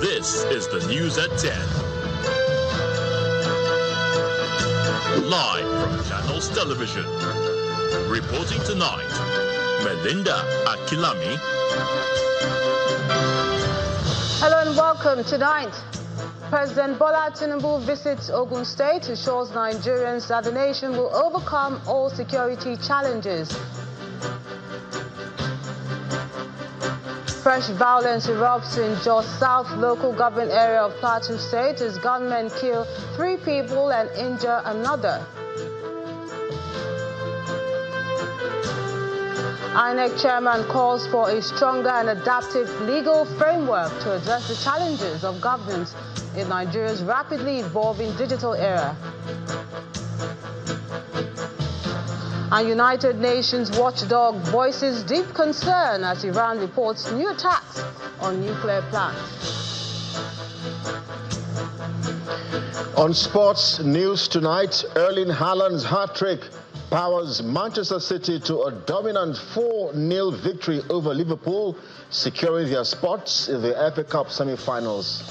This is the news at 10. Live from Channels Television. Reporting tonight, Melinda Akilami. Hello and welcome. Tonight, President Bola Tinubu visits Ogun State, assures Nigerians that the nation will overcome all security challenges. Fresh violence erupts in Jos South local government area of Plateau State as gunmen kill 3 people and injure another. INEC chairman calls for a stronger and adaptive legal framework to address the challenges of governance in Nigeria's rapidly evolving digital era. And United Nations watchdog voices deep concern as Iran reports new attacks on nuclear plants. On sports news tonight, Erling Haaland's hat-trick powers Manchester City to a dominant 4-0 victory over Liverpool, securing their spots in the FA Cup semi-finals.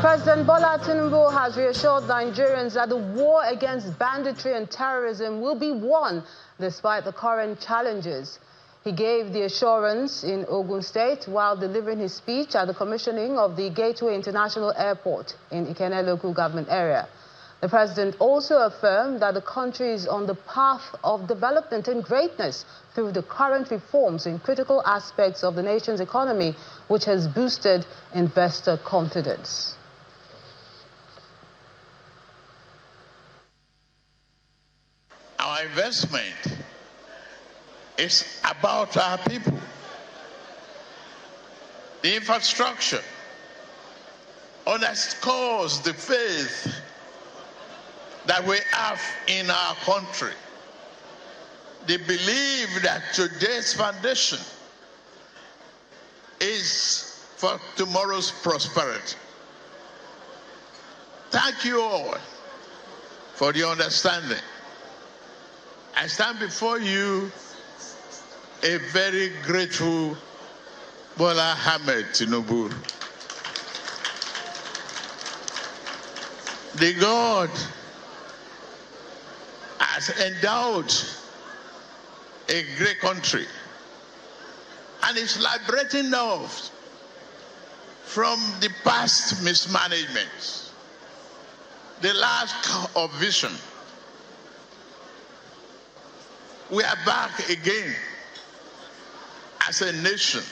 President Bola Tinubu has reassured Nigerians that the war against banditry and terrorism will be won despite the current challenges. He gave the assurance in Ogun State while delivering his speech at the commissioning of the Gateway International Airport in Ikenne local government area. The president also affirmed that the country is on the path of development and greatness through the current reforms in critical aspects of the nation's economy, which has boosted investor confidence. Our investment is about our people. The infrastructure underscores the faith that we have in our country. They believe that today's foundation is for tomorrow's prosperity. Thank you all for the understanding. I stand before you a very grateful Bola Ahmed Tinubu. The God has endowed a great country and is liberating us from the past mismanagement, the lack of vision. We are back again as a nation,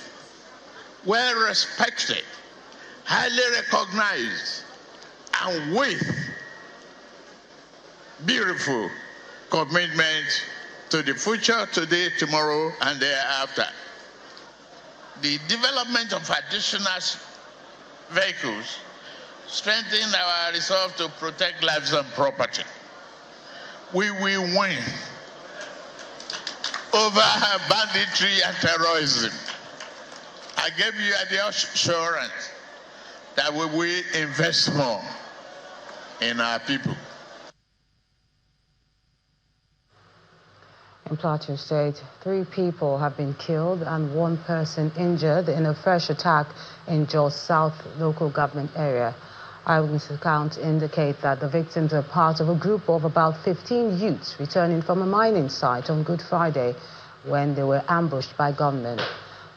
well respected, highly recognized, and with beautiful commitment to the future, today, tomorrow, and thereafter. The development of additional vehicles strengthen our resolve to protect lives and property. We will win over banditry and terrorism. I give you the assurance that we will invest more in our people. In Plateau State, 3 people have been killed and 1 person injured in a fresh attack in Jos South local government area. Eyewitness accounts indicate that the victims are part of a group of about 15 youths returning from a mining site on Good Friday when they were ambushed by gunmen.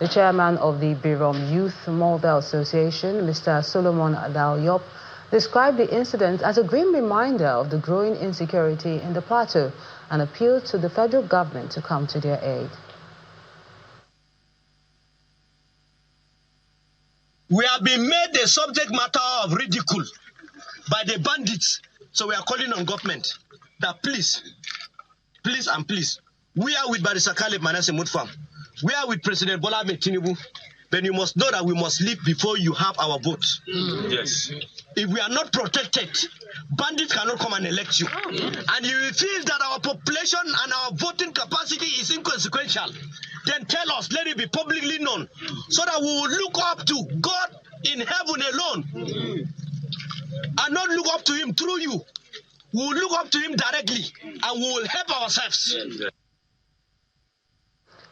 The chairman of the Birom Youth Model Association, Mr. Solomon Adalyop, described the incident as a grim reminder of the growing insecurity in the Plateau and appealed to the federal government to come to their aid. We have been made the subject matter of ridicule by the bandits. So we are calling on government that please, we are with Barrister Caleb Manasseh Mutfam. We are with President Bola Ahmed Tinubu But you must know that we must leave before you have our vote. Yes. If we are not protected, bandits cannot come and elect you. And you feel that our population and our voting capacity is inconsequential, then tell us, let it be publicly known, so that we will look up to God in heaven alone and not look up to him through you. We will look up to him directly and we will help ourselves.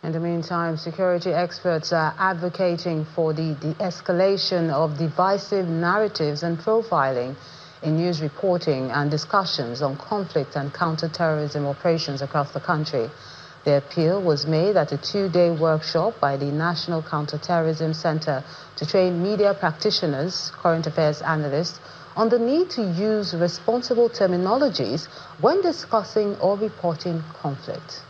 In the meantime, security experts are advocating for the de-escalation of divisive narratives and profiling in news reporting and discussions on conflict and counter-terrorism operations across the country. The appeal was made at a two-day workshop by the National Counterterrorism Center to train media practitioners, current affairs analysts, on the need to use responsible terminologies when discussing or reporting conflict.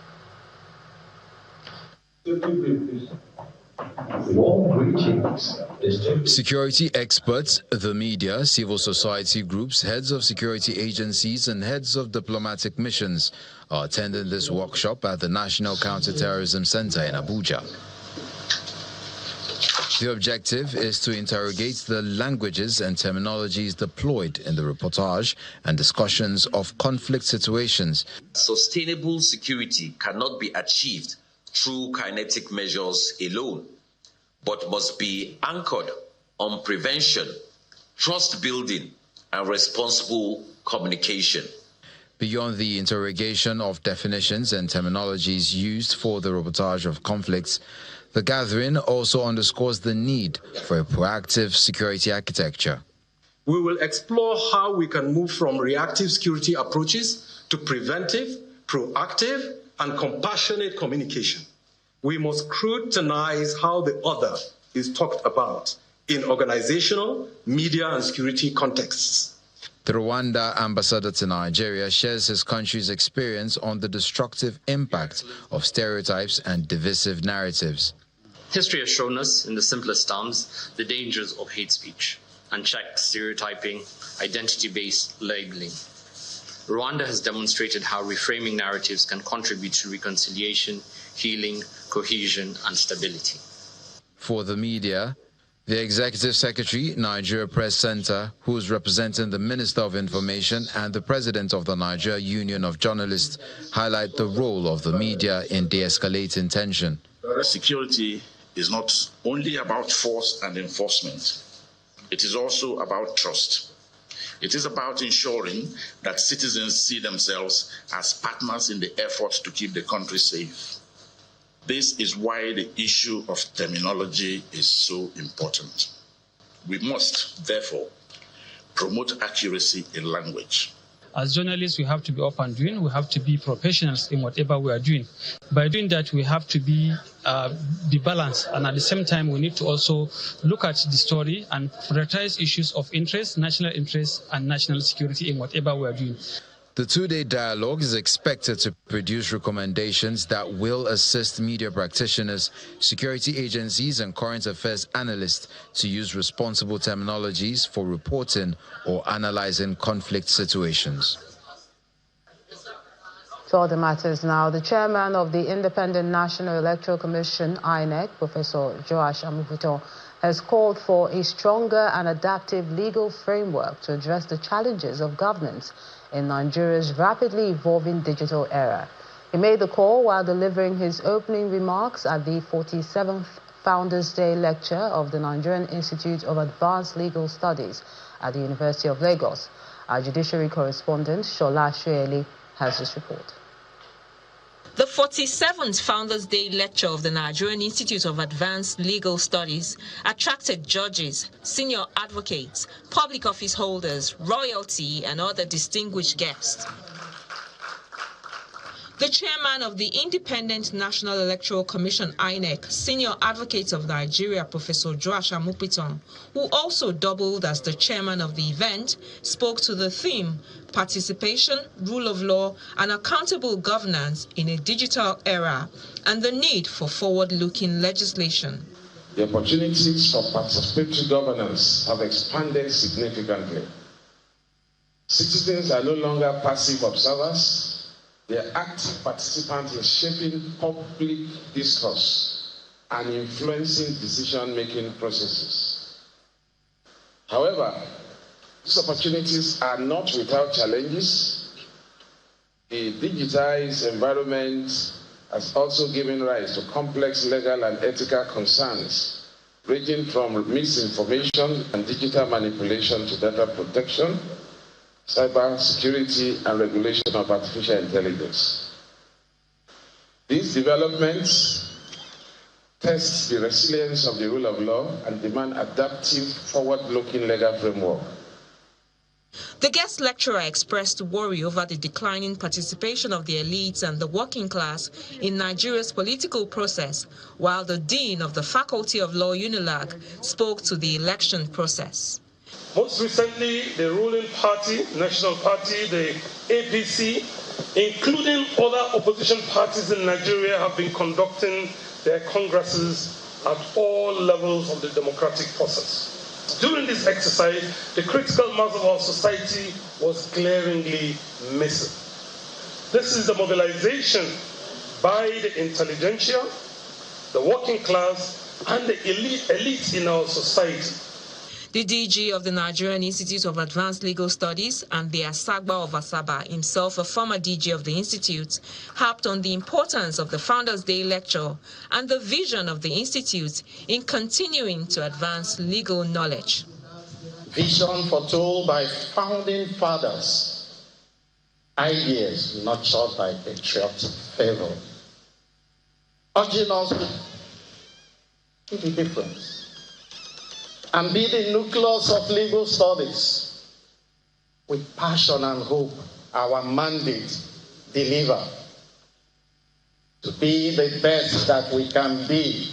Security experts, the media, civil society groups, heads of security agencies and heads of diplomatic missions are attending this workshop at the National Counterterrorism Center in Abuja. The objective is to interrogate the languages and terminologies deployed in the reportage and discussions of conflict situations. Sustainable security cannot be achieved through kinetic measures alone, but must be anchored on prevention, trust building, and responsible communication. Beyond the interrogation of definitions and terminologies used for the reportage of conflicts, the gathering also underscores the need for a proactive security architecture. We will explore how we can move from reactive security approaches to preventive, proactive, and compassionate communication. We must scrutinize how the other is talked about in organizational, media, and security contexts. The Rwanda ambassador to Nigeria shares his country's experience on the destructive impact of stereotypes and divisive narratives. History has shown us, in the simplest terms, the dangers of hate speech, unchecked stereotyping, identity-based labeling. Rwanda has demonstrated how reframing narratives can contribute to reconciliation, healing, cohesion, and stability. For the media, the Executive Secretary, Nigeria Press Center, who is representing the Minister of Information and the President of the Nigeria Union of Journalists, highlight the role of the media in de-escalating tension. Security is not only about force and enforcement. It is also about trust. It is about ensuring that citizens see themselves as partners in the effort to keep the country safe. This is why the issue of terminology is so important. We must, therefore, promote accuracy in language. As journalists, we have to be up and doing. We have to be professionals in whatever we are doing. By doing that, we have to be balanced, and at the same time, we need to also look at the story and prioritize issues of interest, national interest, and national security in whatever we are doing. The two-day dialogue is expected to produce recommendations that will assist media practitioners, security agencies, and current affairs analysts to use responsible terminologies for reporting or analyzing conflict situations. To other matters now, the chairman of the Independent National Electoral Commission, INEC, Professor Joash Amufuto, has called for a stronger and adaptive legal framework to address the challenges of governance in Nigeria's rapidly evolving digital era. He made the call while delivering his opening remarks at the 47th Founders' Day lecture of the Nigerian Institute of Advanced Legal Studies at the University of Lagos. Our judiciary correspondent, Shola Shueli, has this report. The 47th Founders' Day lecture of the Nigerian Institute of Advanced Legal Studies attracted judges, senior advocates, public office holders, royalty, and other distinguished guests. The chairman of the Independent National Electoral Commission, INEC, senior advocate of Nigeria, Professor Joash Amufuto, who also doubled as the chairman of the event, spoke to the theme, participation, rule of law, and accountable governance in a digital era, and the need for forward-looking legislation. The opportunities for participatory governance have expanded significantly. Citizens are no longer passive observers. They are active participants in shaping public discourse. and influencing decision-making processes. However, these opportunities are not without challenges. The digitized environment has also given rise to complex legal and ethical concerns, ranging from misinformation and digital manipulation to data protection, cyber security, and regulation of artificial intelligence. These developments test the resilience of the rule of law and demand adaptive, forward-looking legal framework. The guest lecturer expressed worry over the declining participation of the elites and the working class in Nigeria's political process, while the dean of the Faculty of Law, UNILAG, spoke to the election process. Most recently, the ruling party, National Party, the APC, including other opposition parties in Nigeria, have been conducting their congresses at all levels of the democratic process. During this exercise, the critical mass of our society was glaringly missing. This is the mobilization by the intelligentsia, the working class, and the elite in our society. The DG of the Nigerian Institute of Advanced Legal Studies and the Asagba of Asaba, himself a former DG of the Institute, harped on the importance of the Founders' Day lecture and the vision of the Institute in continuing to advance legal knowledge. Vision foretold by founding fathers, ideas nurtured by patriotic fervor, urging us to be different and be the nucleus of legal studies. With passion and hope, our mandate deliver to be the best that we can be,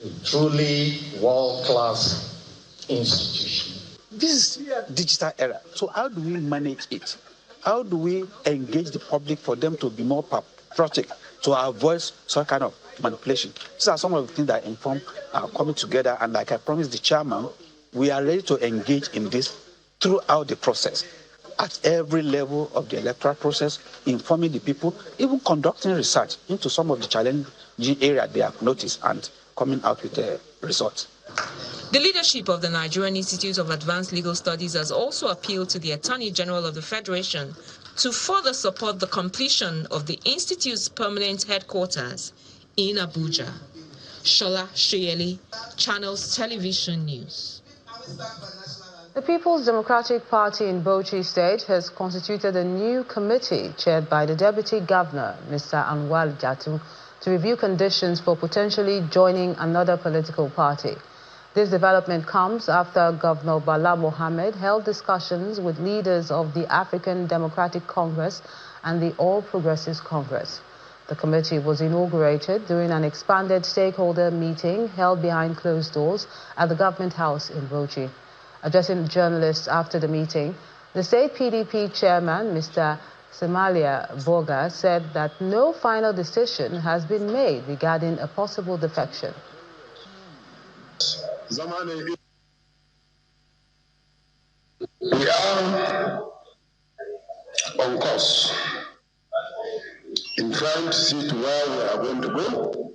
a truly world-class institution. This is digital era. So how do we manage it? How do we engage the public for them to be more patriotic, to avoid some kind of manipulation? These are some of the things that inform our coming together, and like I promised the chairman, we are ready to engage in this throughout the process, at every level of the electoral process, informing the people, even conducting research into some of the challenging areas they have noticed and coming out with the results. The leadership of the Nigerian Institute of Advanced Legal Studies has also appealed to the Attorney General of the Federation to further support the completion of the Institute's permanent headquarters in Abuja. Shola Sheyeli, Channels Television News. The People's Democratic Party in Bauchi State has constituted a new committee chaired by the Deputy Governor, Mr. Anwar Jatu, to review conditions for potentially joining another political party. This development comes after Governor Bala Mohammed held discussions with leaders of the African Democratic Congress and the All Progressives Congress. The committee was inaugurated during an expanded stakeholder meeting held behind closed doors at the Government House in Bauchi. Addressing journalists after the meeting, the state PDP chairman, Mr. Semalia Boga, said that no final decision has been made regarding a possible defection. We are on course in trying to see to where we are going to go,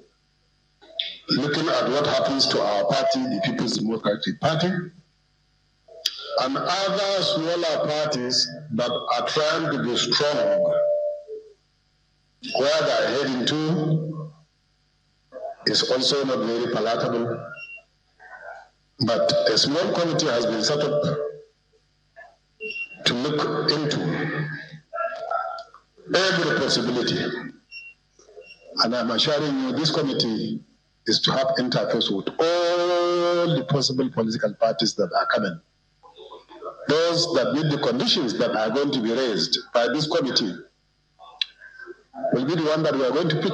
looking at what happens to our party, the People's Democratic Party, and other smaller parties that are trying to be strong. Where they are heading to is also not very palatable. But a small committee has been set up to look into every possibility. And I'm assuring you, this committee is to have interface with all the possible political parties that are coming. Those that meet the conditions that are going to be raised by this committee will be the one that we are going to pick.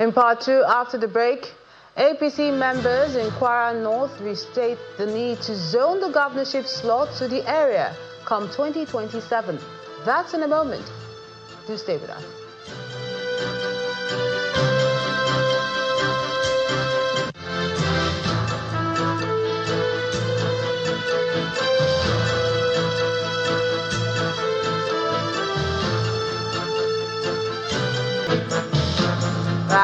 In part two, after the break, APC members in Kwara North restate the need to zone the governorship slot to the area come 2027. That's in a moment. Do stay with us.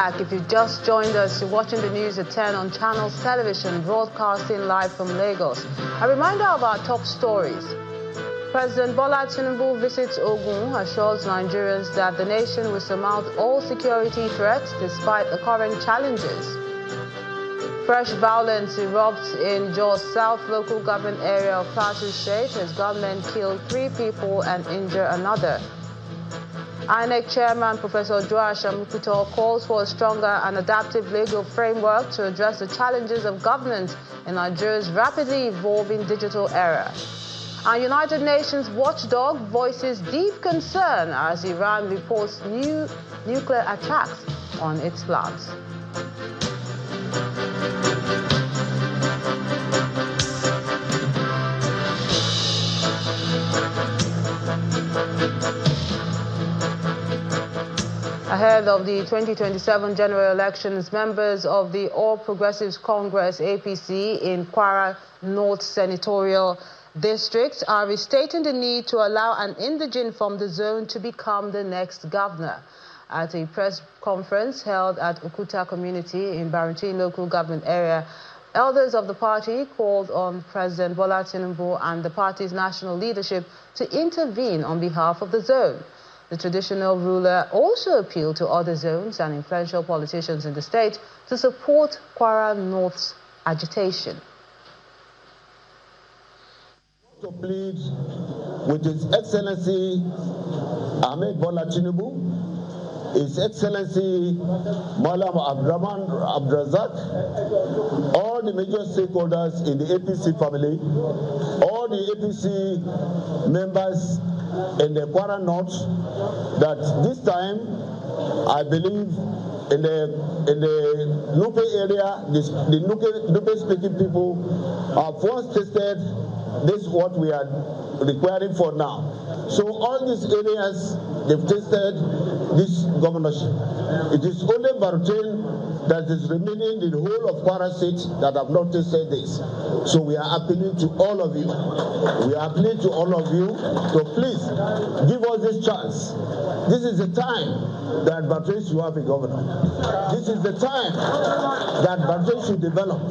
back. If you've just joined us, you're watching the news at 10 on Channels Television, broadcasting live from Lagos. A reminder of our top stories. President Bola Tinubu visits Ogun, assures Nigerians that the nation will surmount all security threats despite the current challenges. Fresh violence erupts in Jos South local government area of Plateau State as gunmen kill 3 people and injure another. INEC Chairman Professor Joash Amukito calls for a stronger and adaptive legal framework to address the challenges of governance in Nigeria's rapidly evolving digital era. Our United Nations watchdog voices deep concern as Iran reports new nuclear attacks on its lands. Ahead of the 2027 general elections, members of the All Progressives Congress, APC, in Kwara North Senatorial District are restating the need to allow an indigene from the zone to become the next governor. At a press conference held at Okuta Community in Bauchi local government area, elders of the party called on President Bola Tinubu and the party's national leadership to intervene on behalf of the zone. The traditional ruler also appealed to other zones and influential politicians in the state to support Kwara North's agitation. To plead with His Excellency Ahmed Bola Tinubu, His Excellency Malam Abdurrahman Abdrazak, all the major stakeholders in the APC family, all the APC members in the Kwara North, that this time, I believe, in the Nupe area, the Nupe speaking people have once tasted this is what we are requiring for now. So all these areas, they've tasted this governorship. It is only Bauchi that is remaining in the whole of Kwara State that have not tasted this. So we are appealing to all of you. We are appealing to all of you to please give us this chance. This is the time that Bauchi should have a governor. This is the time that Bauchi should develop.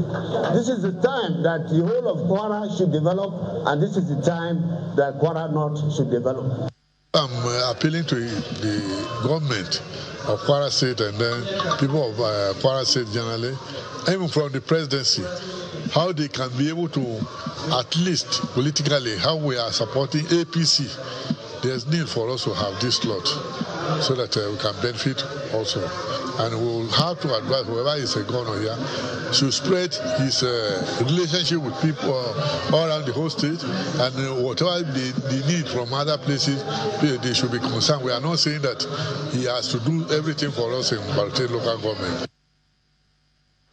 This is the time that the whole of Kwara should develop, and this is the time that Kwara North should develop. I'm appealing to the government of Kwara State and then people of Kwara State generally, even from the presidency, how they can be able to, at least politically, how we are supporting APC. There's need for us to have this slot so that we can benefit also. And we will have to advise whoever is a governor here should spread his relationship with people all around the whole state, and whatever they need from other places, they should be concerned. We are not saying that he has to do everything for us in Bauchi local government.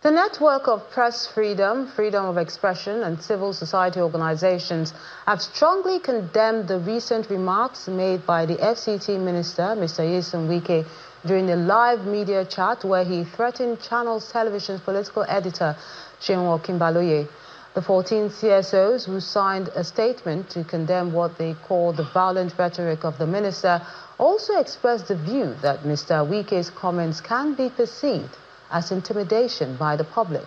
The network of press freedom, freedom of expression and civil society organizations have strongly condemned the recent remarks made by the FCT minister, Mr. Nyesom Wike, during a live media chat where he threatened Channels Television's political editor, Chinwo Kimbaloye. The 14 CSOs who signed a statement to condemn what they call the violent rhetoric of the minister also expressed the view that Mr. Wike's comments can be perceived as intimidation by the public.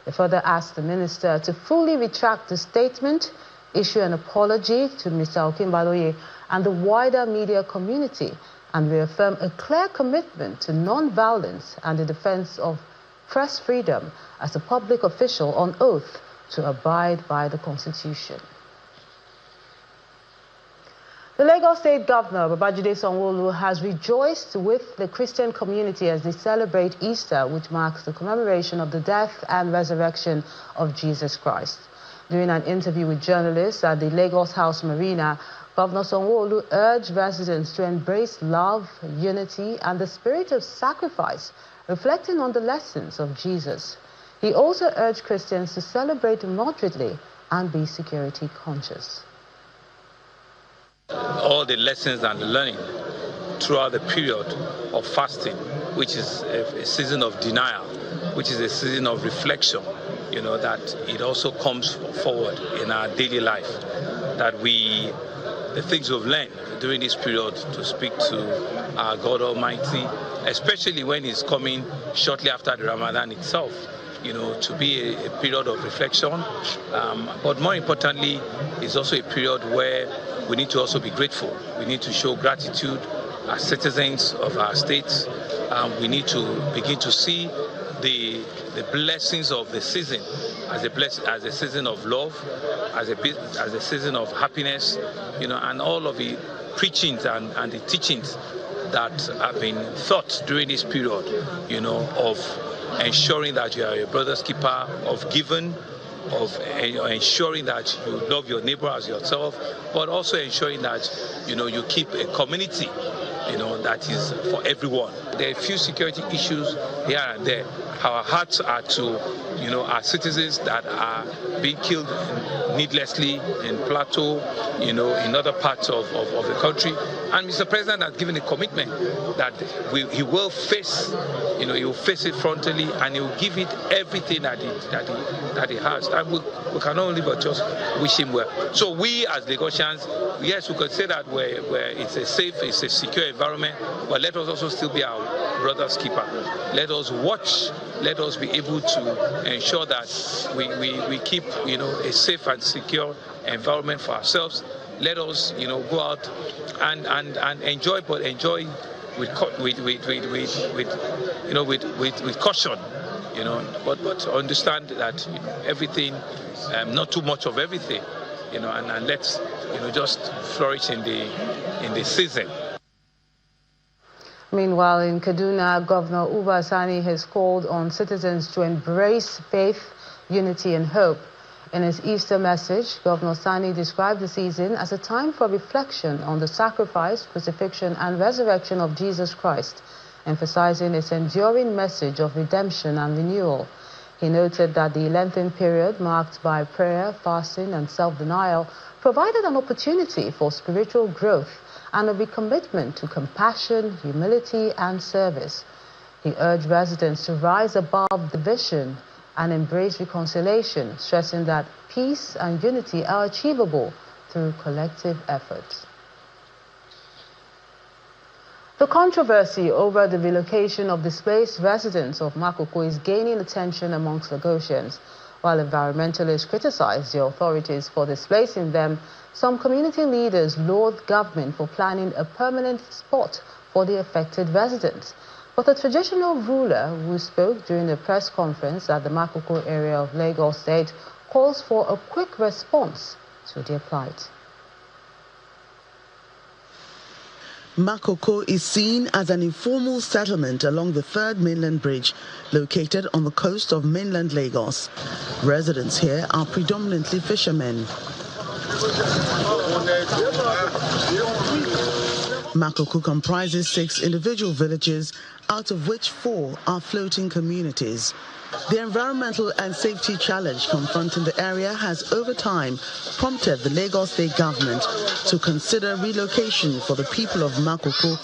They further asked the minister to fully retract the statement, issue an apology to Mr. Okimbaloye and the wider media community, and reaffirm a clear commitment to non-violence and the defense of press freedom as a public official on oath to abide by the Constitution. The Lagos State Governor, Babajide Sanwo-Olu, has rejoiced with the Christian community as they celebrate Easter, which marks the commemoration of the death and resurrection of Jesus Christ. During an interview with journalists at the Lagos House Marina, Governor Sanwo-Olu urged residents to embrace love, unity, and the spirit of sacrifice, reflecting on the lessons of Jesus. He also urged Christians to celebrate moderately and be security conscious. All the lessons and the learning throughout the period of fasting, which is a season of denial, which is a season of reflection, that it also comes forward in our daily life, that we the things we've learned during this period to speak to our God Almighty, especially when it's coming shortly after the Ramadan itself, to be a period of reflection. But more importantly, it's also a period where we need to also be grateful. We need to show gratitude as citizens of our states. We need to begin to see the blessings of the season as a season of love, as a season of happiness, and all of the preachings and the teachings that have been taught during this period, of ensuring that you are your brother's keeper, of giving, of ensuring that you love your neighbor as yourself, but also ensuring that you keep a community that is for everyone. There are a few security issues here and there. Our hearts are to our citizens that are being killed needlessly in Plateau, in other parts of the country. And Mr. President has given a commitment that he will face, he will face it frontally, and he will give it everything that he has. And we can only but just wish him well. So we as Lagosians, yes, we could say that it's a safe, it's a secure environment, but let us also still be our brother's keeper. Let us watch. Let us be able to ensure that we keep a safe and secure environment for ourselves. Let us go out and enjoy, but enjoy with caution. But understand that everything, not too much of everything, and let's just flourish in the season. Meanwhile, in Kaduna, Governor Uba Sani has called on citizens to embrace faith, unity and hope. In his Easter message, Governor Sani described the season as a time for reflection on the sacrifice, crucifixion and resurrection of Jesus Christ, emphasizing its enduring message of redemption and renewal. He noted that the Lenten period, marked by prayer, fasting and self-denial, provided an opportunity for spiritual growth and a recommitment to compassion, humility and service. He urged residents to rise above division and embrace reconciliation, stressing that peace and unity are achievable through collective efforts. The controversy over the relocation of displaced residents of Makoko is gaining attention amongst Lagosians. While environmentalists criticize the authorities for displacing them, some community leaders laud government for planning a permanent spot for the affected residents. But the traditional ruler who spoke during a press conference at the Makoko area of Lagos State calls for a quick response to their plight. Makoko is seen as an informal settlement along the Third Mainland Bridge, located on the coast of mainland Lagos. Residents here are predominantly fishermen. Makoko comprises 6 individual villages, out of which 4 are floating communities. The environmental and safety challenge confronting the area has over time prompted the Lagos State government to consider relocation for the people of Makoko,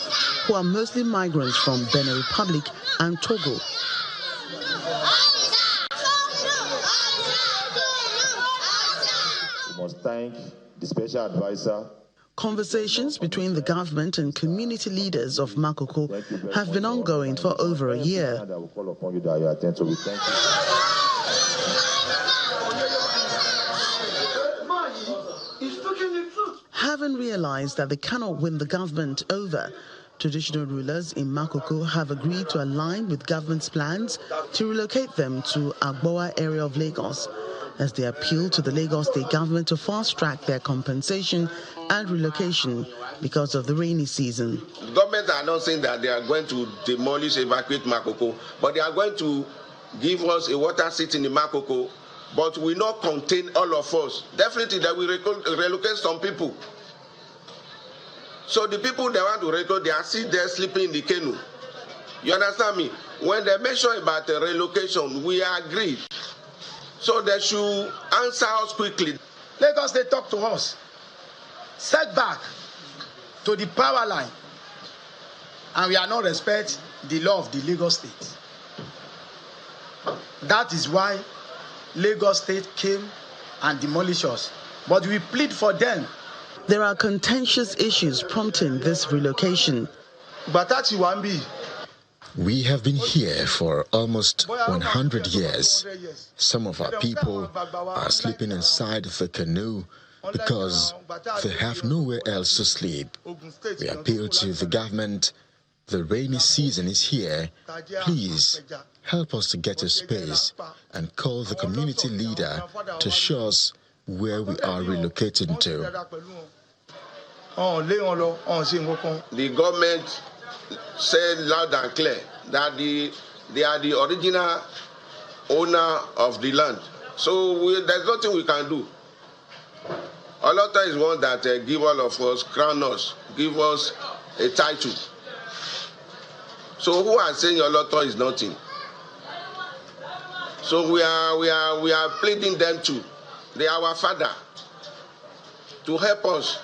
who are mostly migrants from Benin Republic and Togo. We must thank the special advisor. Conversations between the government and community leaders of Makoko have been ongoing for over a year. Having realized that they cannot win the government over, traditional rulers in Makoko have agreed to align with government's plans to relocate them to Agboa area of Lagos, as they appeal to the Lagos State government to fast-track their compensation and relocation because of the rainy season. The government are not saying that they are going to demolish, evacuate Makoko, but they are going to give us a water seat in the Makoko, but will not contain all of us. Definitely they will relocate some people. So the people they want to relocate, they are still there sleeping in the canoe. You understand me? When they mention about the relocation, we agreed. So they should answer us quickly. Lagos, they talk to us. Set back to the power line. And we are not respect the law of the Lagos State. That is why Lagos State came and demolished us. But we plead for them There are contentious issues prompting this relocation. We have been here for almost 100 years. Some of our people are sleeping inside the canoe because they have nowhere else to sleep. We appeal to the government. The rainy season is here. Please help us to get a space and call the community leader to show us where we are relocating to. The government said loud and clear that they are the original owner of the land. So there's nothing we can do. Olota is one that give all of us, crown us, give us a title. So who are saying Olota is nothing? So we are pleading them to. They are our father. To help us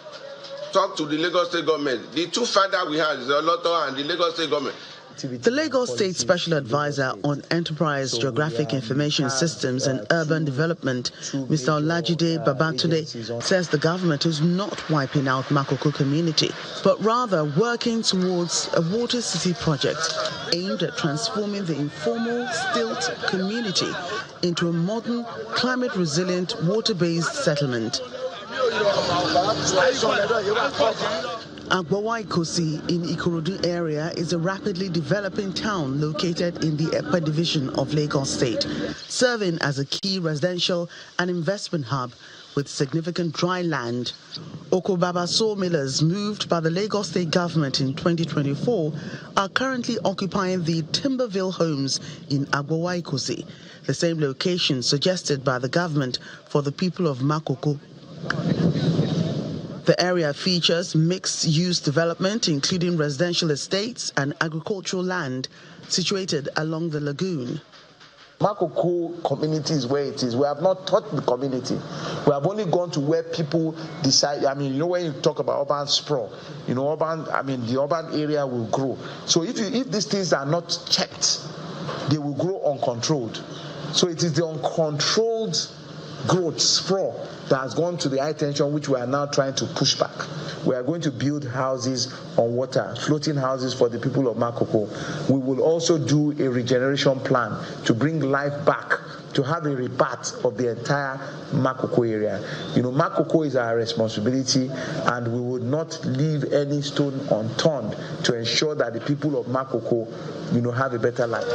talk to the Lagos State government. The two fathers we have is Olota and the Lagos State government. The Lagos State Special Advisor on Enterprise, Geographic Information Systems and Urban Development, Mr. Olajide Babatunde, says the government is not wiping out Makoko community, but rather working towards a water city project aimed at transforming the informal stilt community into a modern, climate-resilient, water-based settlement. Agbowa-Ikosi in Ikorodu area is a rapidly developing town located in the Epe division of Lagos State, serving as a key residential and investment hub with significant dry land. Okobaba sawmillers moved by the Lagos State government in 2024 are currently occupying the Timberville homes in Agbowa-Ikosi, the same location suggested by the government for the people of Makoko. The area features mixed-use development, including residential estates and agricultural land situated along the lagoon. Makoko community is where it is. We have not taught the community. We have only gone to where people decide. I mean, when you talk about urban sprawl, the urban area will grow. So if these things are not checked, they will grow uncontrolled. So it is the uncontrolled growth, sprawl, that has gone to the high tension, which we are now trying to push back. We are going to build houses on water, floating houses for the people of Makoko. We will also do a regeneration plan to bring life back, to have a rebirth of the entire Makoko area. Makoko is our responsibility, and we would not leave any stone unturned to ensure that the people of Makoko, have a better life.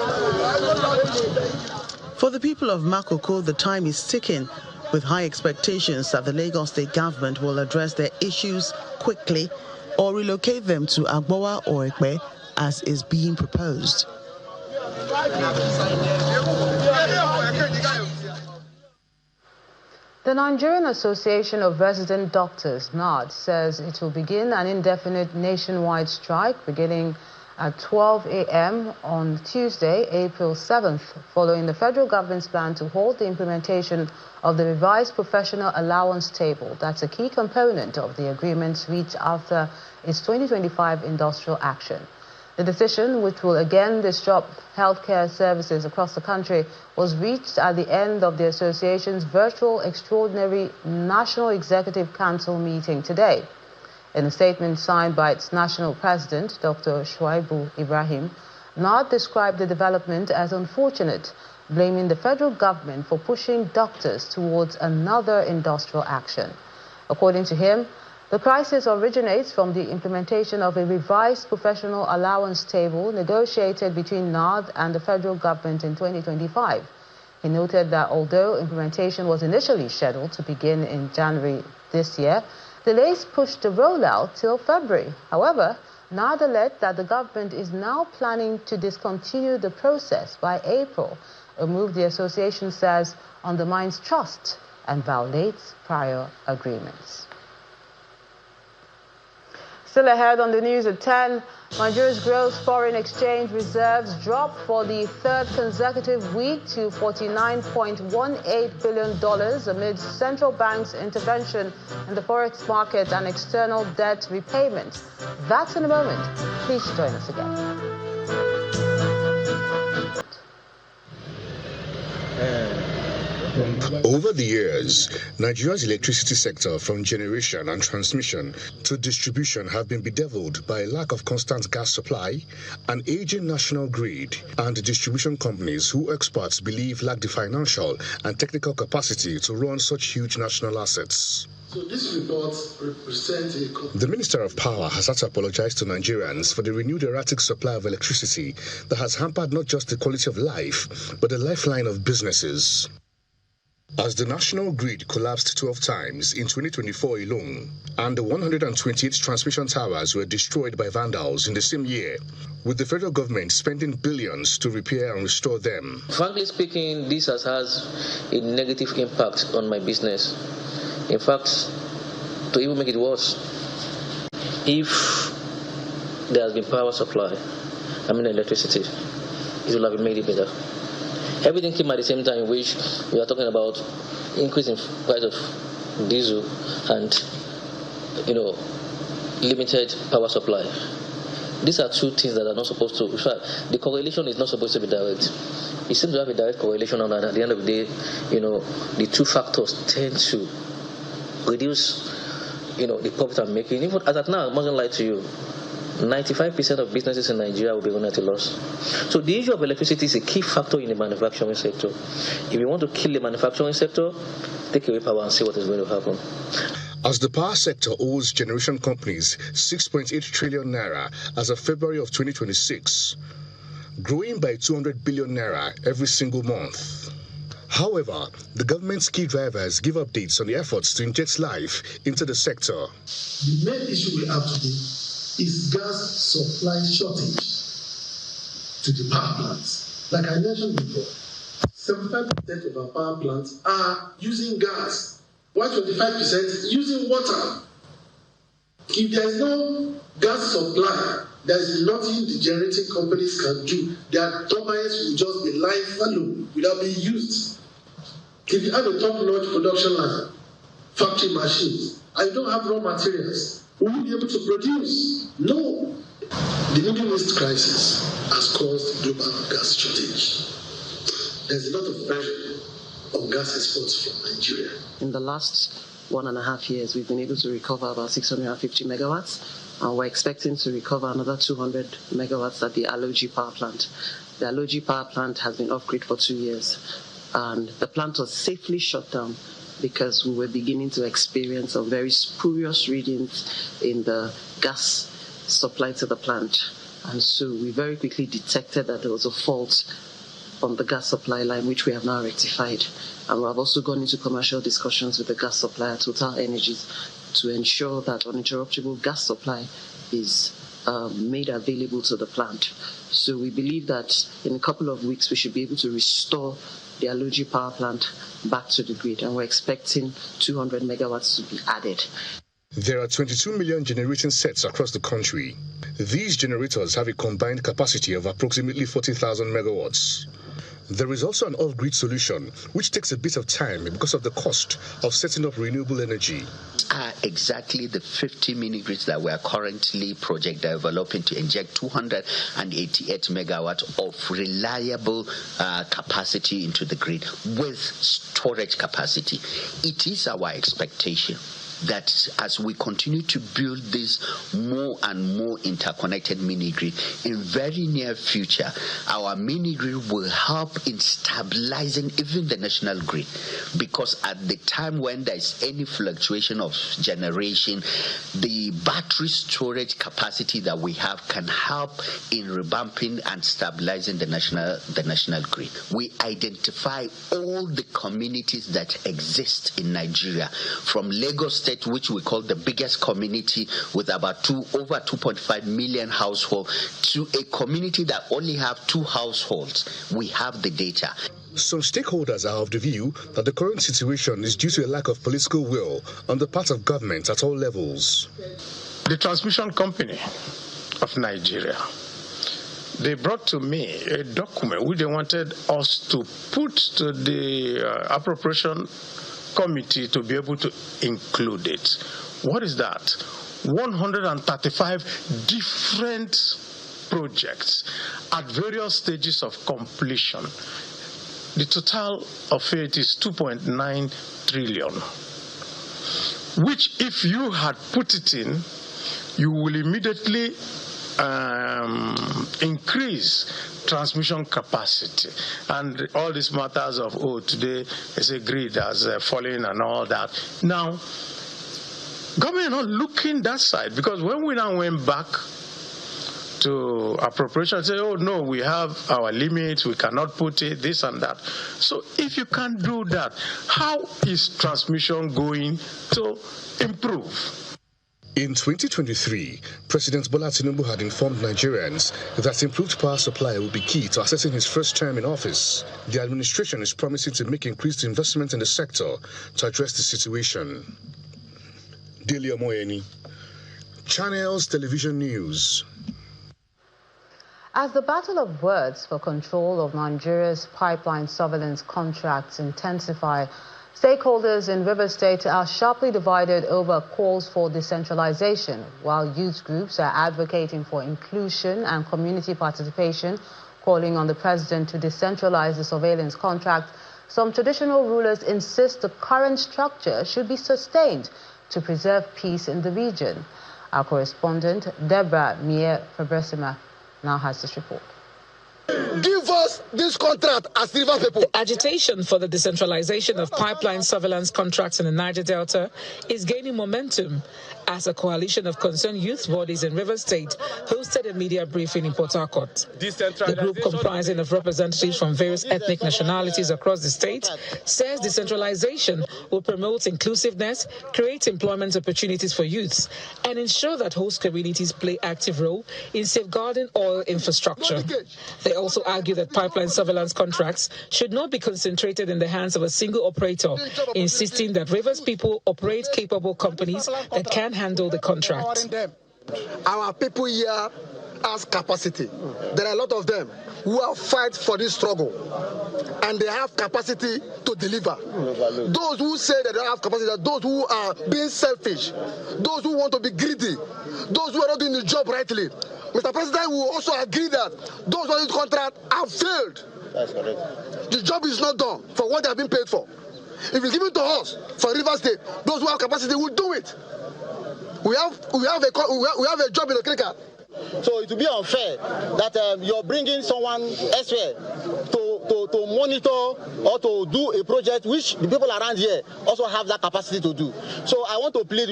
For the people of Makoko, the time is ticking, with high expectations that the Lagos State government will address their issues quickly or relocate them to Agbowa or Epe, as is being proposed. The Nigerian Association of Resident Doctors, NARD, says it will begin an indefinite nationwide strike beginning at 12 a.m. on Tuesday, April 7th, following the federal government's plan to halt the implementation of the revised professional allowance table. That's a key component of the agreements reached after its 2025 industrial action. The decision, which will again disrupt healthcare services across the country, was reached at the end of the association's virtual extraordinary National Executive Council meeting today. In a statement signed by its national president, Dr. Shuaibu Ibrahim, NARD described the development as unfortunate, blaming the federal government for pushing doctors towards another industrial action. According to him, the crisis originates from the implementation of a revised professional allowance table negotiated between NARD and the federal government in 2025. He noted that although implementation was initially scheduled to begin in January this year, delays pushed the rollout till February. However, NARD alleged that the government is now planning to discontinue the process by April, a move the association says undermines trust and violates prior agreements. Still ahead on the news at 10, Nigeria's gross foreign exchange reserves dropped for the third consecutive week to $49.18 billion amid central bank's intervention in the forex market and external debt repayment. That's in a moment. Please join us again. Over the years, Nigeria's electricity sector, from generation and transmission to distribution, have been bedeviled by a lack of constant gas supply, an aging national grid, and distribution companies who experts believe lack the financial and technical capacity to run such huge national assets. So this report represents The Minister of Power has had to apologize to Nigerians for the renewed erratic supply of electricity that has hampered not just the quality of life, but the lifeline of businesses. As the national grid collapsed 12 times in 2024 alone, and the 128 transmission towers were destroyed by vandals in the same year, with the federal government spending billions to repair and restore them. Frankly speaking, this has a negative impact on my business. In fact, to even make it worse, if there has been power supply, electricity, it will have made it better. Everything came at the same time, which we are talking about increasing price of diesel and, limited power supply. These are two things that are not supposed to. In fact, the correlation is not supposed to be direct. It seems to have a direct correlation, and at the end of the day, the two factors tend to reduce, the profit I'm making. Even as at now, I mustn't lie to you, 95% of businesses in Nigeria will be running at a loss. So the issue of electricity is a key factor in the manufacturing sector. If you want to kill the manufacturing sector, take away power and see what is going to happen. As the power sector owes generation companies 6.8 trillion naira as of February of 2026, growing by 200 billion naira every single month. However, the government's key drivers give updates on the efforts to inject life into the sector. The main issue we have today is gas supply shortage to the power plants. Like I mentioned before, 75% of our power plants are using gas, while 25% using water. If there is no gas supply, there is nothing the generating companies can do. Their turbines will just be lying fallow without being used. If you have a top-notch production line, factory machines, and you don't have raw materials, will you be able to produce? No. The Middle East crisis has caused global gas shortage. There's a lot of pressure on gas exports from Nigeria. In the last 1.5 years, we've been able to recover about 650 megawatts, and we're expecting to recover another 200 megawatts at the Aloji power plant. The Aloji power plant has been off-grid for 2 years, and the plant was safely shut down because we were beginning to experience some very spurious readings in the gas supply to the plant. And so we very quickly detected that there was a fault on the gas supply line, which we have now rectified. And we have also gone into commercial discussions with the gas supplier, Total Energies, to ensure that uninterruptible gas supply is made available to the plant. So we believe that in a couple of weeks, we should be able to restore the Aloji power plant back to the grid, and we're expecting 200 megawatts to be added. There are 22 million generating sets across the country. These generators have a combined capacity of approximately 40,000 megawatts. There is also an off-grid solution, which takes a bit of time because of the cost of setting up renewable energy. Exactly the 50 mini-grids that we are currently project developing to inject 288 megawatts of reliable capacity into the grid with storage capacity. It is our expectation that as we continue to build this more and more interconnected mini-grid, in very near future, our mini-grid will help in stabilizing even the national grid. Because at the time when there is any fluctuation of generation, the battery storage capacity that we have can help in revamping and stabilizing the national grid. We identify all the communities that exist in Nigeria, from Lagos State, which we call the biggest community with about over 2.5 million households, to a community that only have 2 households. We have the data. Some stakeholders are of the view that the current situation is due to a lack of political will on the part of government at all levels. The transmission company of Nigeria, they brought to me a document which they wanted us to put to the appropriation committee to be able to include it. What is that? 135 different projects at various stages of completion. the total of it is 2.9 trillion, which if you had put it in, you will immediately increase transmission capacity. And all these matters of, today is a grid has fallen and all that. Now, government not looking that side, because when we now went back to appropriation, say, no, we have our limits, we cannot put it, this and that. So if you can't do that, how is transmission going to improve? In 2023, President Bola Tinubu had informed Nigerians that improved power supply will be key to assessing his first term in office. The administration is promising to make increased investment in the sector to address the situation. Daily Omoyeni, Channels Television News. As the battle of words for control of Nigeria's pipeline surveillance contracts intensify, stakeholders in Rivers State are sharply divided over calls for decentralization, while youth groups are advocating for inclusion and community participation, calling on the president to decentralize the surveillance contract. Some traditional rulers insist the current structure should be sustained to preserve peace in the region. Our correspondent, Deborah Mie-Fabresima, now has this report. Give us this contract as river people. The agitation for the decentralization of pipeline surveillance contracts in the Niger Delta is gaining momentum as a coalition of concerned youth bodies in Rivers State hosted a media briefing in Port Harcourt. The group, comprising of representatives from various ethnic nationalities across the state, says decentralization will promote inclusiveness, create employment opportunities for youths, and ensure that host communities play active role in safeguarding oil infrastructure. They also argue that pipeline surveillance contracts should not be concentrated in the hands of a single operator, insisting that Rivers people operate capable companies that can handle the contract. Our people here has capacity. There are a lot of them who have fight for this struggle, and they have capacity to deliver. Those who say they don't have capacity are those who are being selfish, those who want to be greedy, those who are not doing the job rightly. Mr. President will also agree that those on this contract have failed. That's correct. The job is not done for what they have been paid for. If it's given to us for Rivers State, those who have capacity will do it. We have a job in the clinical. So it will be unfair that you're bringing someone elsewhere to monitor or to do a project which the people around here also have that capacity to do. So I want to plead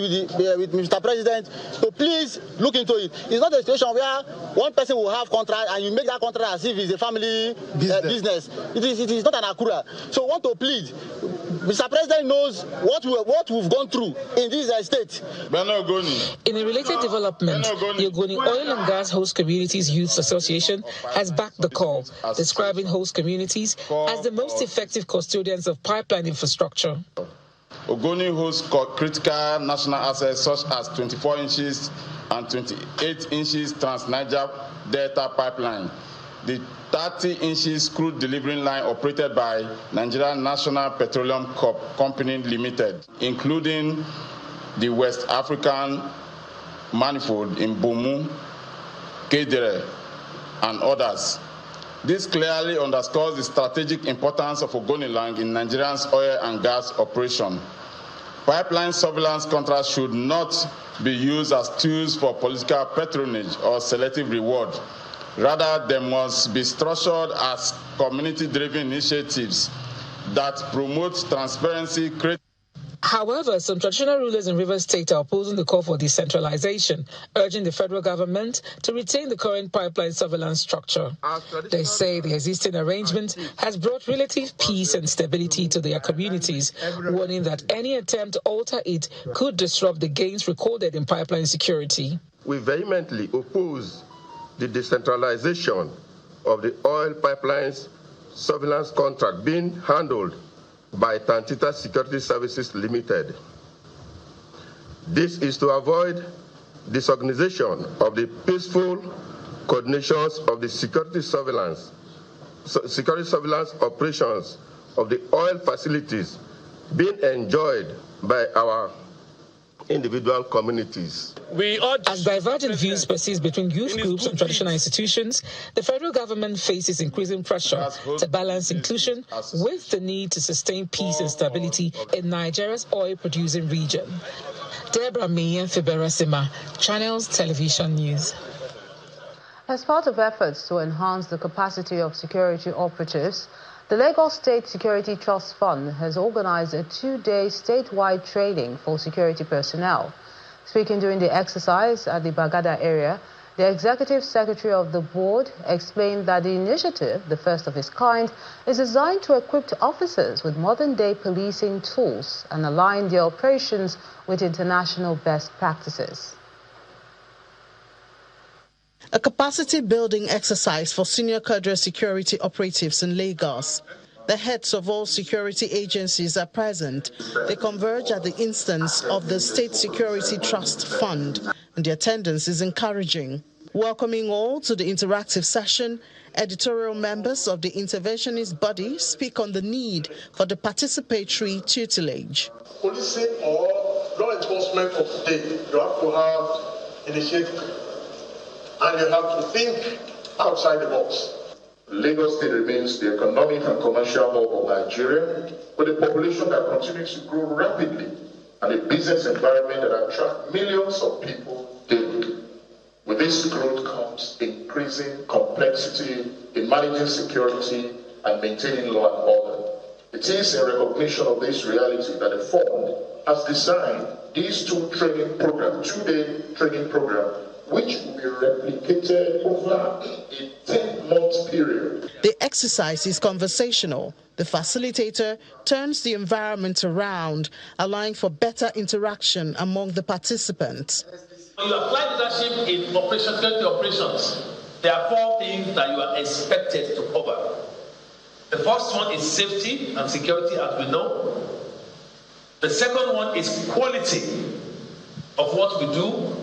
with Mr. President to please look into it. It's not a situation where one person will have contract and you make that contract as if it's a family business. It is not an akura. So I want to plead. Mr. President knows what we've gone through in this state. In a related development, the Ogoni Oil and Gas Host Communities Youth Association has backed the call, describing host communities as the most effective custodians of pipeline infrastructure. Ogoni hosts critical national assets such as 24 inches and 28 inches Trans-Niger Delta pipeline, the 30 inches crude delivering line operated by Nigerian National Petroleum Company Limited, including the West African manifold in Bomu, Kedere, and others. This clearly underscores the strategic importance of Ogoniland in Nigeria's oil and gas operation. Pipeline surveillance contracts should not be used as tools for political patronage or selective reward. Rather, they must be structured as community-driven initiatives that promote transparency. However, some traditional rulers in Rivers State are opposing the call for decentralization, urging the federal government to retain the current pipeline surveillance structure. They say the existing arrangement has brought relative peace and stability to their communities, warning that any attempt to alter it could disrupt the gains recorded in pipeline security. We vehemently oppose the decentralization of the oil pipelines surveillance contract being handled by Tantita Security Services Limited. This is to avoid disorganization of the peaceful coordinations of the security surveillance operations of the oil facilities being enjoyed by our individual communities. As divergent views persist between youth groups and traditional institutions, the federal government faces increasing pressure to balance inclusion with the need to sustain peace and stability in Nigeria's oil-producing region. Deborah Meyer Fiberasima, Channels Television News. As part of efforts to enhance the capacity of security operatives, the Lagos State Security Trust Fund has organized a 2-day statewide training for security personnel. Speaking during the exercise at the Bagada area, the executive secretary of the board explained that the initiative, the first of its kind, is designed to equip officers with modern-day policing tools and align their operations with international best practices. A capacity-building exercise for senior cadre security operatives in Lagos. The heads of all security agencies are present. They converge at the instance of the State Security Trust Fund, and the attendance is encouraging. Welcoming all to the interactive session, editorial members of the interventionist body speak on the need for the participatory tutelage. Policing or law enforcement of today, you have to have initiative. And you have to think outside the box. Lagos State remains the economic and commercial hub of Nigeria, with a population that continues to grow rapidly and a business environment that attracts millions of people daily. With this growth comes increasing complexity in managing security and maintaining law and order. It is in recognition of this reality that the fund has designed these two-day training program, which will be replicated over a 10-month period. The exercise is conversational. The facilitator turns the environment around, allowing for better interaction among the participants. When you apply leadership in security operations, there are 4 things that you are expected to cover. The first one is safety and security, as we know. The second one is quality of what we do.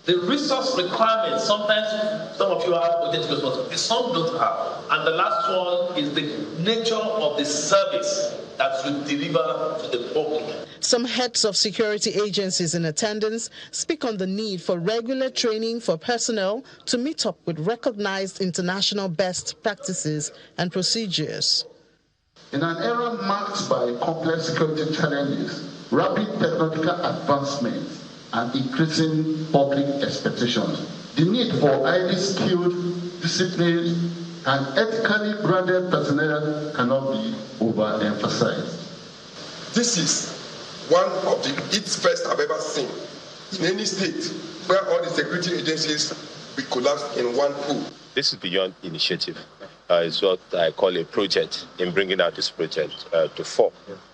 The resource requirements, sometimes some of you have budget responsibility, some don't have. And the last one is the nature of the service that we deliver to the public. Some heads of security agencies in attendance speak on the need for regular training for personnel to meet up with recognized international best practices and procedures. In an era marked by complex security challenges, rapid technological advancements, and increasing public expectations, the need for highly skilled, disciplined, and ethically branded personnel cannot be overemphasized. This is one of its first I've ever seen in any state where all the security agencies be collapsed in one pool. This is beyond initiative. It's what I call a project in bringing out this project to form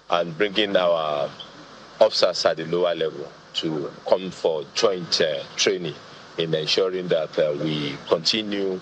and bringing our officers at the lower level to come for joint training in ensuring that we continue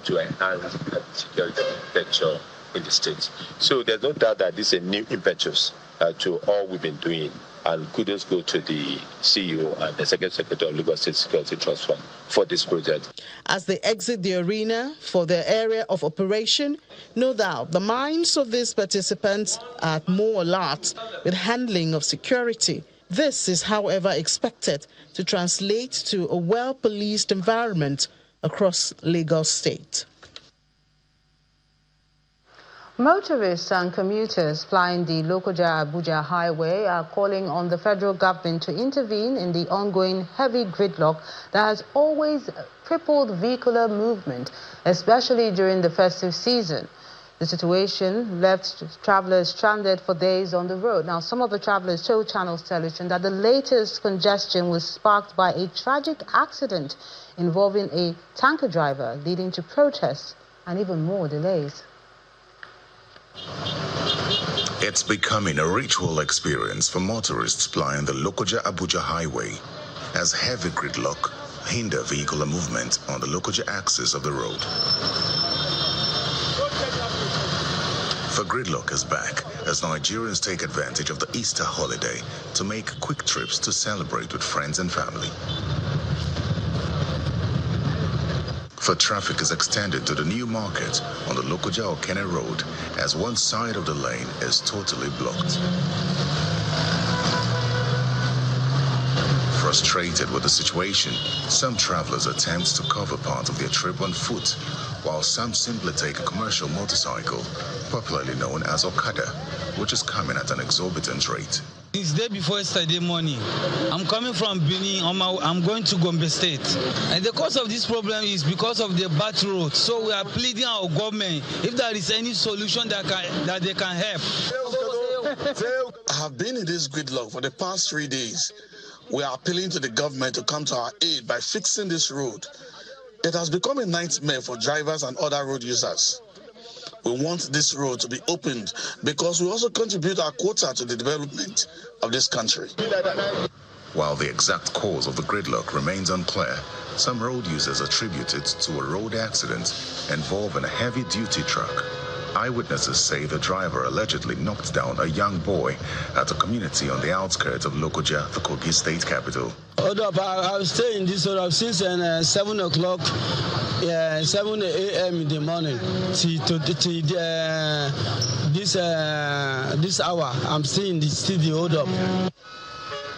to enhance the security architecture in the state. So there's no doubt that this is a new impetus to all we've been doing, and kudos go to the CEO and the Secretary of Lagos State Security Trust Fund for this project. As they exit the arena for their area of operation, no doubt the minds of these participants are more alert with handling of security. This is, however, expected to translate to a well-policed environment across Lagos State. Motorists and commuters flying the Lokoja-Abuja highway are calling on the federal government to intervene in the ongoing heavy gridlock that has always crippled vehicular movement, especially during the festive season. The situation left travelers stranded for days on the road. Now, some of the travelers told Channels Television that the latest congestion was sparked by a tragic accident involving a tanker driver, leading to protests and even more delays. It's becoming a ritual experience for motorists plying the Lokoja-Abuja highway, as heavy gridlock hinder vehicular movement on the Lokoja axis of the road. The gridlock is back as Nigerians take advantage of the Easter holiday to make quick trips to celebrate with friends and family. The traffic is extended to the new market on the Lokoja-Okene road as one side of the lane is totally blocked. Frustrated with the situation, some travelers attempt to cover part of their trip on foot, while some simply take a commercial motorcycle, popularly known as Okada, which is coming at an exorbitant rate. It's day before yesterday morning. I'm coming from Benin. I'm going to Gombe State. And the cause of this problem is because of the bad road. So we are pleading our government if there is any solution that they can help. I have been in this gridlock for the past 3 days. We are appealing to the government to come to our aid by fixing this road. It has become a nightmare for drivers and other road users. We want this road to be opened because we also contribute our quota to the development of this country. While the exact cause of the gridlock remains unclear, some road users attribute it to a road accident involving a heavy-duty truck. Eyewitnesses say the driver allegedly knocked down a young boy at a community on the outskirts of Lokoja, the Kogi state capital. Hold up, I've stayed in this road since 7 o'clock, 7 a.m. in the morning till this hour. I'm still in the city, hold up.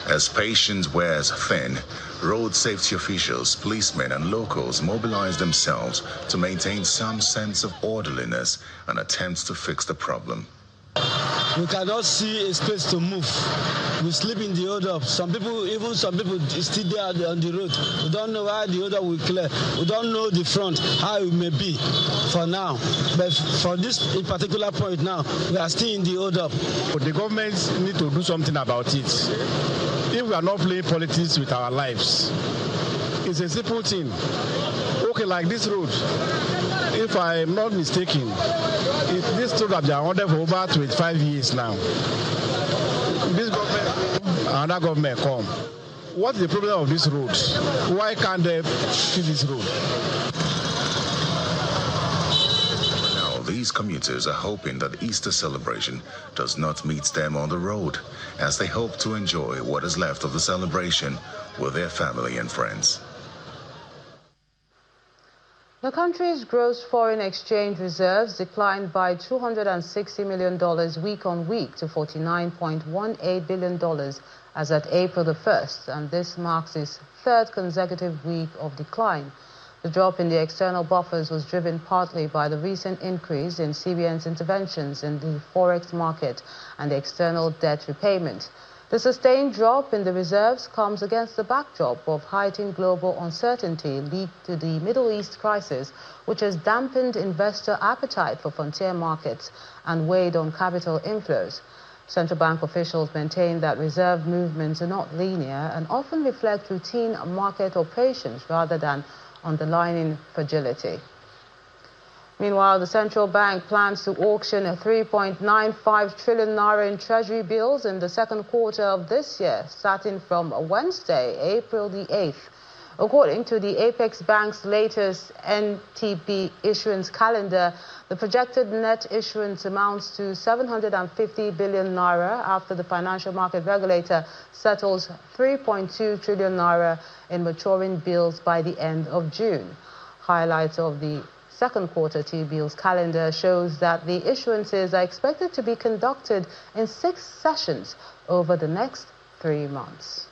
As patience wears thin, road safety officials, policemen and locals mobilize themselves to maintain some sense of orderliness and attempt to fix the problem. We cannot see a space to move. We sleep in the hold-up. Some people still there on the road. We don't know how the hold-up will clear. We don't know the front, how it may be for now. But for this in particular point now, we are still in the hold-up. The government need to do something about it. If we are not playing politics with our lives, it's a simple thing. Okay, like this road, if I am not mistaken, this road has been ordered for over 25 years now. This government, another government come. What is the problem of this road? Why can't they fix this road? These commuters are hoping that the Easter celebration does not meet them on the road, as they hope to enjoy what is left of the celebration with their family and friends. The country's gross foreign exchange reserves declined by $260 million week on week to $49.18 billion as at April the 1st, and this marks its third consecutive week of decline. The drop in the external buffers was driven partly by the recent increase in CBN's interventions in the forex market and the external debt repayment. The sustained drop in the reserves comes against the backdrop of heightened global uncertainty linked to the Middle East crisis, which has dampened investor appetite for frontier markets and weighed on capital inflows. Central bank officials maintain that reserve movements are not linear and often reflect routine market operations rather than underlying fragility. Meanwhile, the central bank plans to auction a 3.95 trillion naira in treasury bills in the second quarter of this year, starting from Wednesday, April the 8th. According to the Apex Bank's latest NTB issuance calendar, the projected net issuance amounts to 750 billion naira after the financial market regulator settles 3.2 trillion naira in maturing bills by the end of June. Highlights of the second quarter T-bills calendar shows that the issuances are expected to be conducted in 6 sessions over the next 3 months.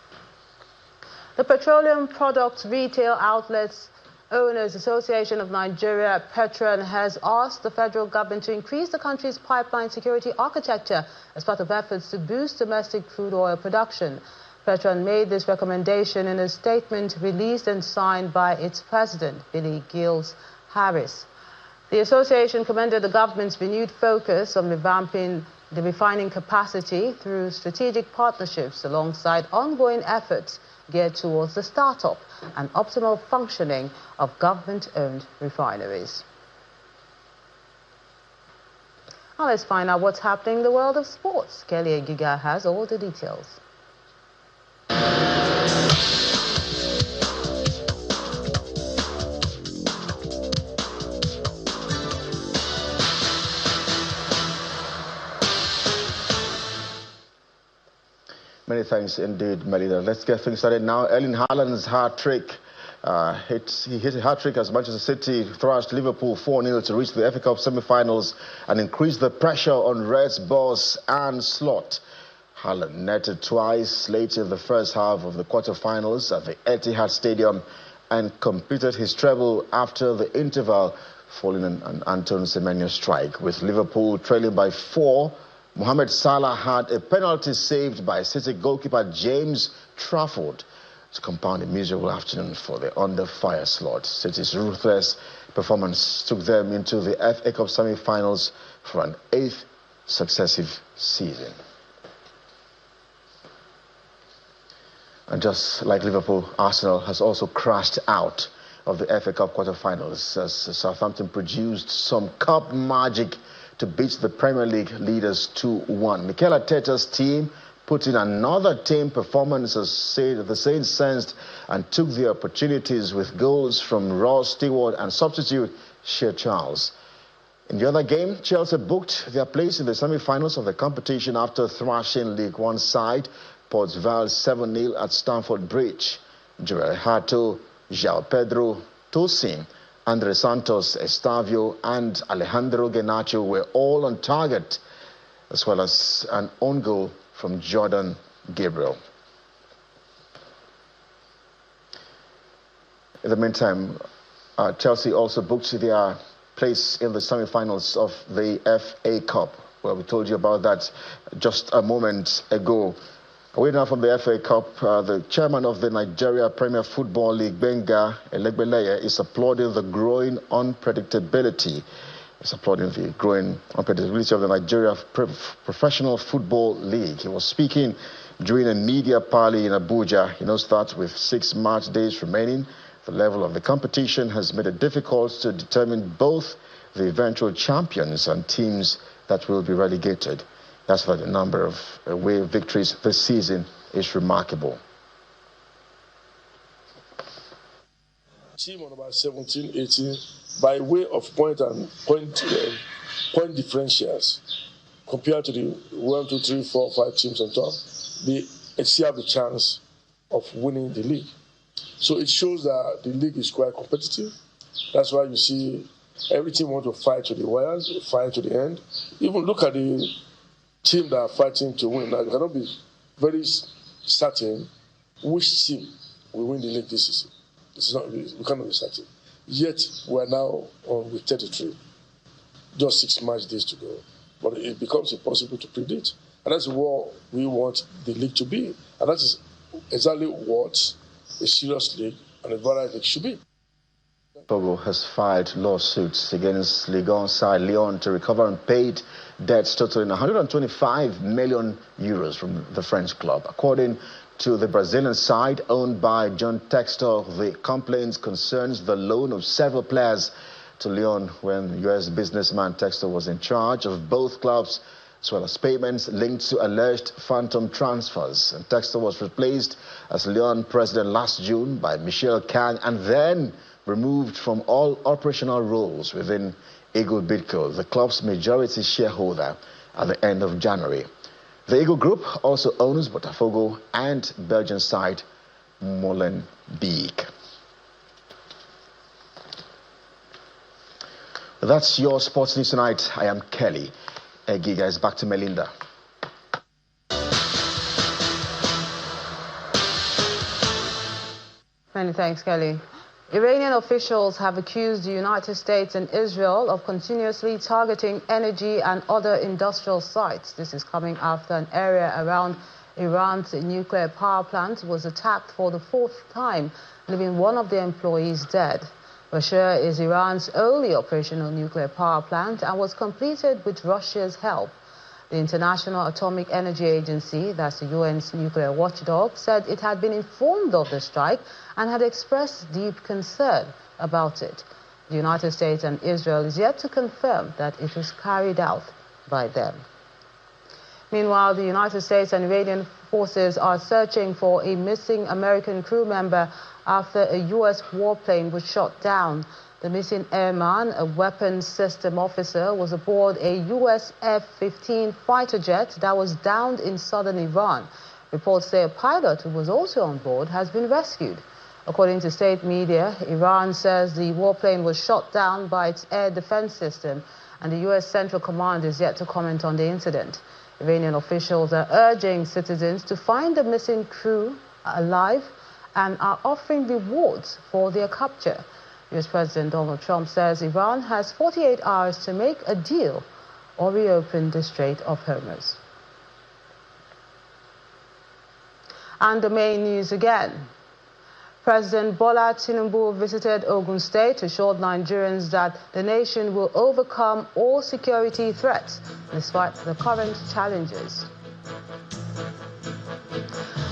The Petroleum Products Retail Outlets Owners Association of Nigeria, Petron, has asked the federal government to increase the country's pipeline security architecture as part of efforts to boost domestic crude oil production. Petron made this recommendation in a statement released and signed by its president, Billy Gills Harris. The association commended the government's renewed focus on revamping the refining capacity through strategic partnerships alongside ongoing efforts geared towards the startup and optimal functioning of government-owned refineries. Now let's find out what's happening in the world of sports. Kelly Egiga has all the details. Many thanks indeed, Melina. Let's get things started now. Erling Haaland's hat-trick. He hit a hat-trick as Manchester City thrashed Liverpool 4-0 to reach the FA Cup semi-finals and increase the pressure on Reds boss Arne Slot. Haaland netted twice late in the first half of the quarterfinals at the Etihad Stadium and completed his treble after the interval following an Anton Semenyo strike. With Liverpool trailing by 4, Mohamed Salah had a penalty saved by City goalkeeper James Trafford to compound a miserable afternoon for the under-fire slot. City's ruthless performance took them into the FA Cup semi-finals for an 8th successive season. And just like Liverpool, Arsenal has also crashed out of the FA Cup quarter-finals as Southampton produced some cup magic to beat the Premier League leaders 2-1. Mikel Arteta's team put in another team performance as the Saints sensed and took the opportunities with goals from Ross Stewart and substitute Shea Charles. In the other game, Chelsea booked their place in the semi-finals of the competition after thrashing League One side Port Vale 7-0 at Stamford Bridge. Joel Hato, João Pedro, Tosin, Andre Santos, Estavio and Alejandro Garnacho were all on target, as well as an own goal from Jordan Gabriel. In the meantime, Chelsea also booked their place in the semi-finals of the FA Cup. Well, we told you about that just a moment ago. Away now from the FA Cup, the chairman of the Nigeria Premier Football League, Benga Elegbeleye, is applauding the growing unpredictability. He's applauding the growing unpredictability of the Nigeria Professional Football League. He was speaking during a media parley in Abuja. He knows that with 6 match days remaining, the level of the competition has made it difficult to determine both the eventual champions and teams that will be relegated. That's why the number of away victories this season is remarkable. Team on about 17, 18, by way of point differentials, compared to the 1, 2, 3, 4, 5 teams on top, they still have the chance of winning the league. So it shows that the league is quite competitive. That's why you see every team want to fight to the wires, fight to the end. Even look at the team that are fighting to win. Now, you cannot be very certain which team will win the league this season. We cannot be certain. Yet, we are now on with 33. Just 6 match days to go. But it becomes impossible to predict. And that's what we want the league to be. And that is exactly what a serious league and a varied league should be. Togo has filed lawsuits against Ligue side Lyon to recover unpaid debts totaling 125 million euros from the French club. According to the Brazilian side owned by John Textor, the complaints concerns the loan of several players to Lyon when U.S. businessman Textor was in charge of both clubs, as well as payments linked to alleged phantom transfers. And Textor was replaced as Lyon president last June by Michel Kang and then removed from all operational roles within Eagle Bidco, the club's majority shareholder, at the end of January. The Eagle Group also owns Botafogo and Belgian side Molenbeek. That's your sports news tonight. I am Kelly. Giga is back to Melinda. Many thanks, Kelly. Iranian officials have accused the United States and Israel of continuously targeting energy and other industrial sites. This is coming after an area around Iran's nuclear power plant was attacked for the 4th time, leaving one of the employees dead. Bushehr is Iran's only operational nuclear power plant and was completed with Russia's help. The International Atomic Energy Agency, that's the UN's nuclear watchdog, said it had been informed of the strike and had expressed deep concern about it. The United States and Israel is yet to confirm that it was carried out by them. Meanwhile, the United States and Iranian forces are searching for a missing American crew member after a U.S. warplane was shot down. The missing airman, a weapons system officer, was aboard a U.S. F-15 fighter jet that was downed in southern Iran. Reports say a pilot who was also on board has been rescued. According to state media, Iran says the warplane was shot down by its air defense system, and the U.S. Central Command is yet to comment on the incident. Iranian officials are urging citizens to find the missing crew alive and are offering rewards for their capture. US President Donald Trump says Iran has 48 hours to make a deal or reopen the Strait of Hormuz. And the main news again. President Bola Tinubu visited Ogun State, assured Nigerians that the nation will overcome all security threats despite the current challenges.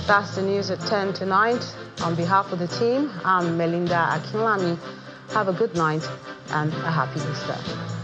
That's the news at 10 tonight. On behalf of the team, I'm Melinda Akinlami. Have a good night and a happy Easter.